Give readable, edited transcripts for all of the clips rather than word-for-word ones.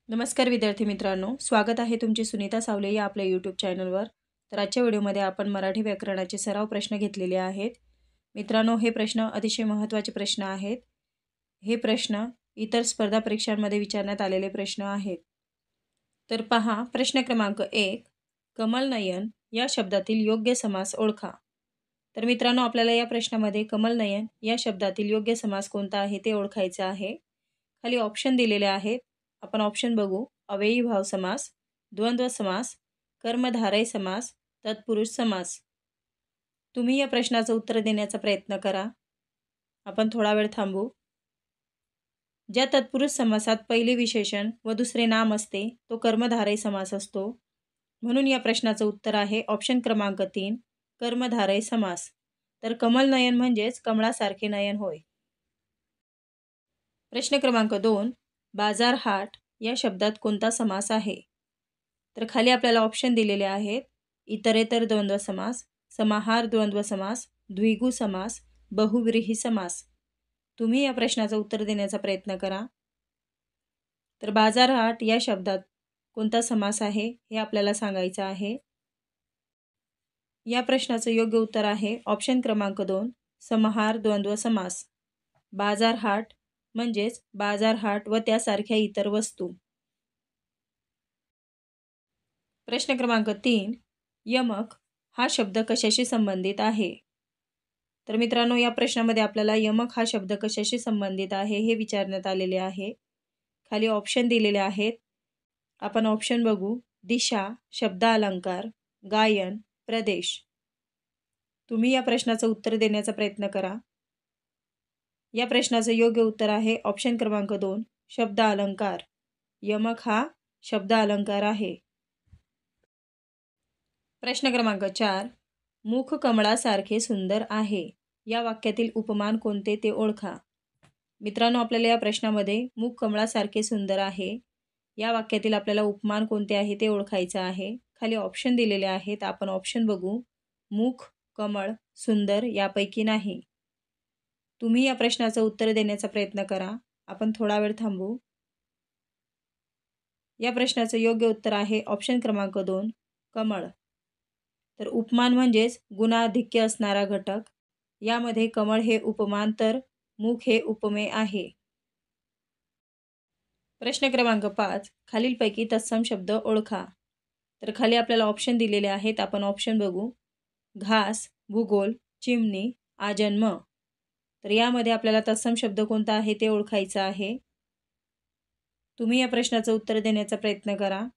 नमस्कार विद्यार्थी मित्रांनो, स्वागत आहे तुमचे सुनीता सावले या आपल्या यूट्यूब चॅनलवर. तर आजच्या व्हिडिओमध्ये आपण मराठी व्याकरणाचे सराव प्रश्न घेतलेले आहेत. मित्रांनो, हे प्रश्न अतिशय महत्त्वाचे प्रश्न आहेत. हे प्रश्न इतर स्पर्धा परीक्षांमध्ये विचारण्यात आलेले प्रश्न आहेत. तर पहा, प्रश्न क्रमांक 1, कमलनयन या शब्दातील योग्य समास ओळखा. तर मित्रांनो, आपल्याला या प्रश्नामध्ये कमलनयन या शब्दातील योग्य समास कोणता आहे ते ओळखायचं आहे. खाली ऑप्शन दिलेले आहेत. आपण ऑप्शन बघू. अव्ययी भाव समास, द्वंद्व समास, कर्मधारय समास, तत्पुरुष समास. तुम्ही या प्रश्नाचं उत्तर देण्याचा प्रयत्न करा. आपण थोडा वेळ थांबू. ज्या तत्पुरुष समासात पहिले विशेषण व दुसरे नाम असते तो कर्मधारय समास असतो. म्हणून या प्रश्नाचं उत्तर आहे ऑप्शन क्रमांक 3, कर्मधारय समास. तर कमलनयन म्हणजेच कमळासारखे नयन होय. प्रश्न क्रमांक 2, बाजार हाट या शब्दात कोणता समास आहे? तर खाली आपल्याला ऑप्शन दिलेले आहेत. इतरेतर द्वंद्व समास, समाहार द्वंद्व समास, द्विगु समास, बहुव्रीही समास. तुम्ही या प्रश्नाचं उत्तर देण्याचा प्रयत्न करा. तर बाजार हाट या शब्दात कोणता समास आहे हे आपल्याला सांगायचं आहे. या प्रश्नाचं योग्य उत्तर आहे ऑप्शन क्रमांक 2, समाहार द्वंद्व समास. बाजार हाट म्हणजेच बाजार हाट व त्यासारख्या इतर वस्तू. प्रश्न क्रमांक 3, यमक हा शब्द कशाशी संबंधित आहे? तर मित्रांनो, या प्रश्नामध्ये आपल्याला यमक हा शब्द कशाशी संबंधित आहे हे विचारण्यात आलेले आहे. खाली ऑप्शन दिलेले आहेत. आपण ऑप्शन बघू. दिशा, शब्दालंकार, गायन, प्रदेश. तुम्ही या प्रश्नाचं उत्तर देण्याचा प्रयत्न करा. या प्रश्नाचं योग्य उत्तर आहे ऑप्शन क्रमांक 2, शब्द अलंकार. यमक हा शब्द अलंकार आहे. प्रश्न क्रमांक 4, मुख कमळासारखे सुंदर आहे या वाक्यातील उपमान कोणते ते ओळखा. मित्रांनो, आपल्याला या प्रश्नामध्ये मुख कमळासारखे सुंदर आहे या वाक्यातील आपल्याला उपमान कोणते आहे ते ओळखायचं आहे. खाली ऑप्शन दिलेले आहेत. आपण ऑप्शन बघू. मुख, कमळ, सुंदर यापैकी नाही. तुम्ही या प्रश्नाचं उत्तर देण्याचा प्रयत्न करा. आपण थोडा वेळ थांबू. या प्रश्नाचं योग्य उत्तर आहे ऑप्शन क्रमांक 2, कमळ. तर उपमान म्हणजेच गुणाधिक्य असणारा घटक. यामध्ये कमळ हे उपमान तर मुख हे उपमेय आहे. प्रश्न क्रमांक 5, खालीलपैकी तत्सम शब्द ओळखा. तर खाली आपल्याला ऑप्शन दिलेले आहेत. आपण ऑप्शन बघू. घास, भूगोल, चिमणी, आजन्म. तर यामध्ये आपल्याला तत्सम शब्द कोणता आहे ते ओळखायचं आहे. तुम्ही या प्रश्नाचं उत्तर देण्याचा प्रयत्न करा.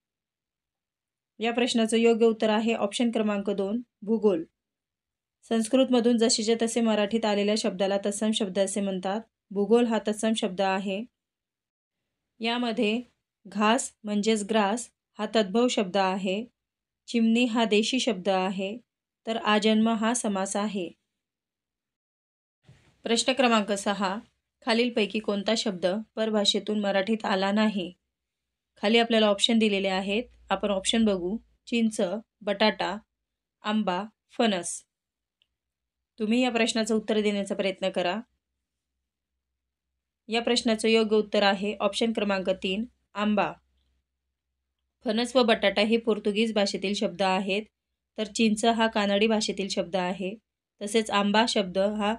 या प्रश्नाचं योग्य उत्तर आहे ऑप्शन क्रमांक 2, भूगोल. संस्कृतमधून जसेच्या तसे मराठीत आलेल्या शब्दाला तत्सम शब्द असे म्हणतात. भूगोल हा तत्सम शब्द आहे. यामध्ये घास म्हणजेच ग्रास हा तद्भव शब्द आहे. चिमणी हा देशी शब्द आहे. तर आजन्म हा समास आहे. प्रश्न क्रमांक 6, खालीलपैकी कोणता शब्द परभाषेतून मराठीत आला नाही? खाली आपल्याला ऑप्शन दिलेले आहेत. आपण ऑप्शन बघू. चिंच, बटाटा, आंबा, फणस. तुम्ही या प्रश्नाचं उत्तर देण्याचा प्रयत्न करा. या प्रश्नाचं योग्य उत्तर आहे ऑप्शन क्रमांक 3, आंबा. फणस व बटाटा हे पोर्तुगीज भाषेतील शब्द आहेत. तर चिंच हा कानडी भाषेतील शब्द आहे. तसेच आंबा शब्द हा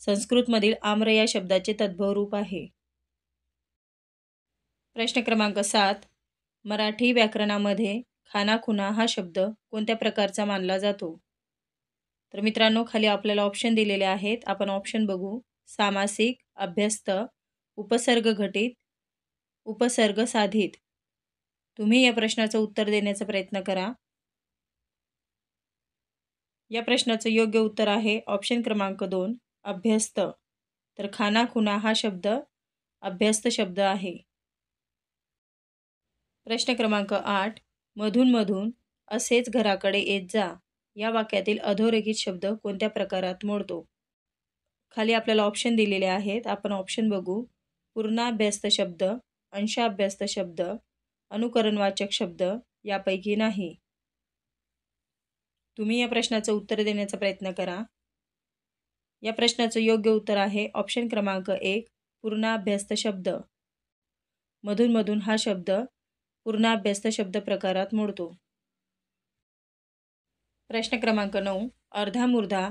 संस्कृतमधील आम्र या शब्दाचे तद्भव रूप आहे. प्रश्न क्रमांक 7, मराठी व्याकरणामध्ये खानाखुणा हा शब्द कोणत्या प्रकारचा मानला जातो? तर मित्रांनो, खाली आपल्याला ऑप्शन दिलेले आहेत. आपण ऑप्शन बघू. सामासिक, अभ्यस्त, उपसर्ग घटित, उपसर्ग साधित. तुम्ही या प्रश्नाचं उत्तर देण्याचा प्रयत्न करा. या प्रश्नाचं योग्य उत्तर आहे ऑप्शन क्रमांक 2, अभ्यस्त. तर खानाखुणा हा शब्द अभ्यस्त शब्द आहे. प्रश्न क्रमांक 8, मधून मधून असेच घराकडे येत जा या वाक्यातील अधोरेखित शब्द कोणत्या प्रकारात मोडतो? खाली आपल्याला ऑप्शन दिलेले आहेत. आपण ऑप्शन बघू. पूर्णाभ्यस्त शब्द, अंशाभ्यस्त शब्द, अनुकरणवाचक शब्द यापैकी नाही. तुम्ही या प्रश्नाचं उत्तर देण्याचा प्रयत्न करा. या प्रश्नाचं योग्य उत्तर आहे ऑप्शन क्रमांक 1, पूर्णाभ्यस्त शब्द. मधून मधून हा शब्द पूर्णाभ्यस्त शब्द प्रकारात मोडतो? प्रश्न क्रमांक 9. अर्धामुर्धा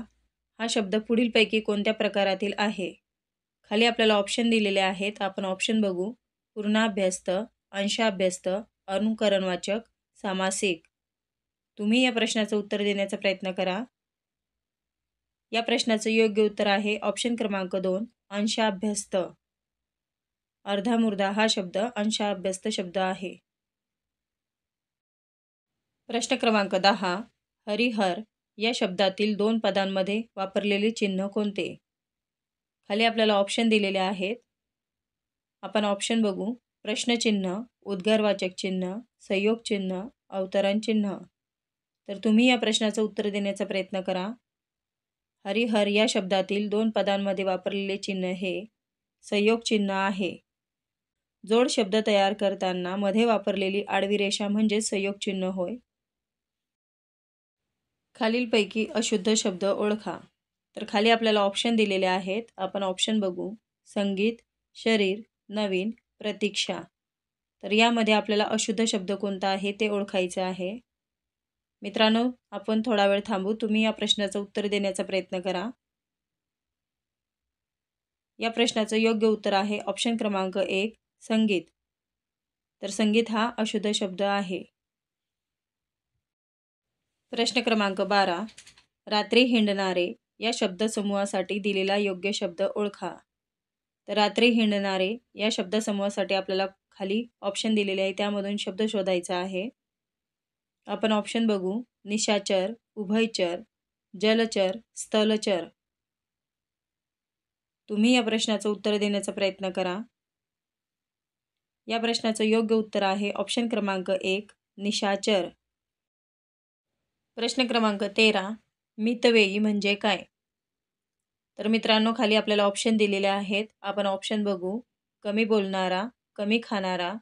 हा शब्द पुढीलपैकी कोणत्या प्रकारातील आहे? खाली आपल्याला ऑप्शन दिलेले आहेत, आपण ऑप्शन बघू. पूर्णाभ्यस्त, अंशाभ्यस्त, अनुकरणवाचक, सामासिक. तुम्ही या प्रश्नाचं उत्तर देण्याचा प्रयत्न करा. या प्रश्नाचं योग्य उत्तर आहे ऑप्शन क्रमांक 2, अंशाभ्यस्त. अर्धामुर्धा हा शब्द अंशाभ्यस्त शब्द आहे. प्रश्न क्रमांक 10. हरिहर या शब्दातील 2 पदांमध्ये वापरलेले चिन्ह कोणते? खाली आपल्याला ऑप्शन दिलेले आहेत, आपण ऑप्शन बघू. प्रश्नचिन्ह, उद्गारवाचक चिन्ह, संयोग चिन्ह, अवतरण चिन्ह. तर तुम्ही या प्रश्नाचं उत्तर देण्याचा प्रयत्न करा. हरिहर या शब्दातील 2 पदांमध्ये वापरलेले चिन्ह हे संयोग चिन्ह आहे. जोड शब्द तयार करताना मध्ये वापरलेली आडवी रेषा म्हणजे संयोग चिन्ह होय. खालीलपैकी अशुद्ध शब्द ओळखा. तर खाली आपल्याला ऑप्शन दिलेले आहेत, आपण ऑप्शन बघू. संगीत, शरीर, नवीन, प्रतीक्षा. तर यामध्ये आपल्याला अशुद्ध शब्द कोणता आहे ते ओळखायचे आहे. मित्रांनो, आपण थोडा वेळ थांबू. तुम्ही या प्रश्नाचं उत्तर देण्याचा प्रयत्न करा. या प्रश्नाचं योग्य उत्तर आहे ऑप्शन क्रमांक 1, संगीत. तर संगीत हा अशुद्ध शब्द आहे. प्रश्न क्रमांक 12. रात्री हिंडणारे या शब्दसमूहासाठी दिलेला योग्य शब्द ओळखा. तर रात्री हिंडणारे या शब्दसमूहासाठी आपल्याला खाली ऑप्शन दिलेले आहे, त्यामधून शब्द शोधायचा आहे. आपण ऑप्शन बघू. निशाचर, उभयचर, जलचर, स्थलचर. तुम्ही या प्रश्नाचं उत्तर देण्याचा प्रयत्न करा. या प्रश्नाचं योग्य उत्तर आहे ऑप्शन क्रमांक 1, निशाचर. प्रश्न क्रमांक 13. मितव्ययी म्हणजे काय? तर मित्रांनो, खाली आपल्याला ऑप्शन दिलेले आहेत, आपण ऑप्शन बघू. कमी बोलणारा, कमी खाणारा,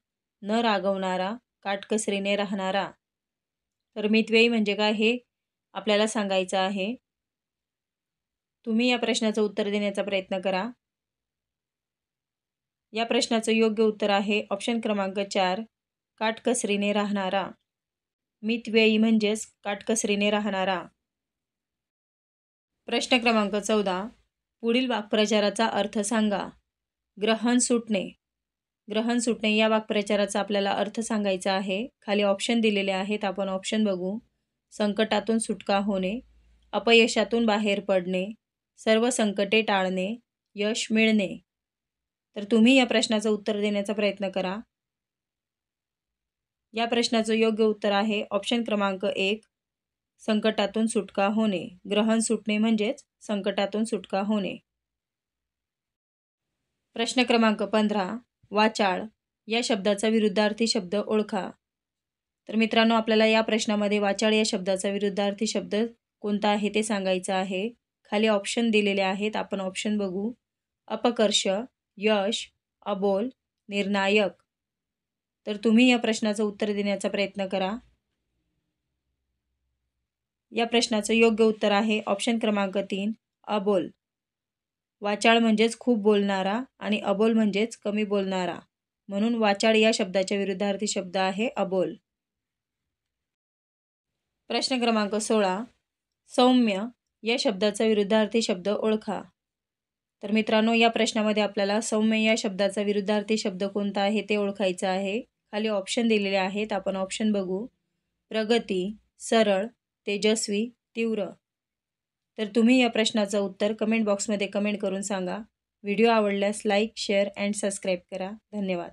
न रागवणारा, काटकसरीने राहणारा. तर मितव्ययी म्हणजे काय हे आपल्याला सांगायचं आहे. तुम्ही या प्रश्नाचं उत्तर देण्याचा प्रयत्न करा. या प्रश्नाचं योग्य उत्तर आहे ऑप्शन क्रमांक 4, काटकसरीने राहणारा. मितव्ययी म्हणजेच काटकसरीने राहणारा. प्रश्न क्रमांक 14. पुढील वाक्प्रचाराचा अर्थ सांगा. ग्रहण सुटणे. ग्रहण सुटणे या वाक्प्रचाराचा आपल्याला अर्थ सांगायचा आहे. खाली ऑप्शन दिलेले आहेत, आपण ऑप्शन बघू. संकटातून सुटका होणे, अपयशातून बाहेर पडणे, सर्व संकटे टाळणे, यश मिळणे. तर तुम्ही या प्रश्नाचं उत्तर देण्याचा प्रयत्न करा. या प्रश्नाचं योग्य उत्तर आहे ऑप्शन क्रमांक 1, संकटातून सुटका होणे. ग्रहण सुटणे म्हणजेच संकटातून सुटका होणे. प्रश्न क्रमांक 15. वाचाळ या शब्दाचा विरुद्धार्थी शब्द ओळखा. तर मित्रांनो, आपल्याला या प्रश्नामध्ये वाचाळ या शब्दाचा विरुद्धार्थी शब्द कोणता आहे ते सांगायचं आहे. खाली ऑप्शन दिलेले आहेत, आपण ऑप्शन बघू. अपकर्ष, यश, अबोल, निर्णायक. तर तुम्ही या प्रश्नाचं उत्तर देण्याचा प्रयत्न करा. या प्रश्नाचं योग्य उत्तर आहे ऑप्शन क्रमांक 3, अबोल. वाचाळ म्हणजेच खूप बोलणारा आणि अबोल म्हणजेच कमी बोलणारा, म्हणून वाचाळ या शब्दाच्या विरुद्धार्थी शब्द आहे अबोल. प्रश्न क्रमांक 16. सौम्य या शब्दाचा विरुद्धार्थी शब्द ओळखा. तर मित्रांनो, या प्रश्नामध्ये आपल्याला सौम्य या शब्दाचा विरुद्धार्थी शब्द कोणता आहे ते ओळखायचं आहे. खाली ऑप्शन दिलेले आहेत, आपण ऑप्शन बघू. प्रगती, सरळ, तेजस्वी, तीव्र. तर तुम्ही या प्रश्नाचं उत्तर कमेंट बॉक्समध्ये कमेंट करून सांगा. व्हिडिओ आवडल्यास लाईक, शेअर अँड सबस्क्राईब करा. धन्यवाद.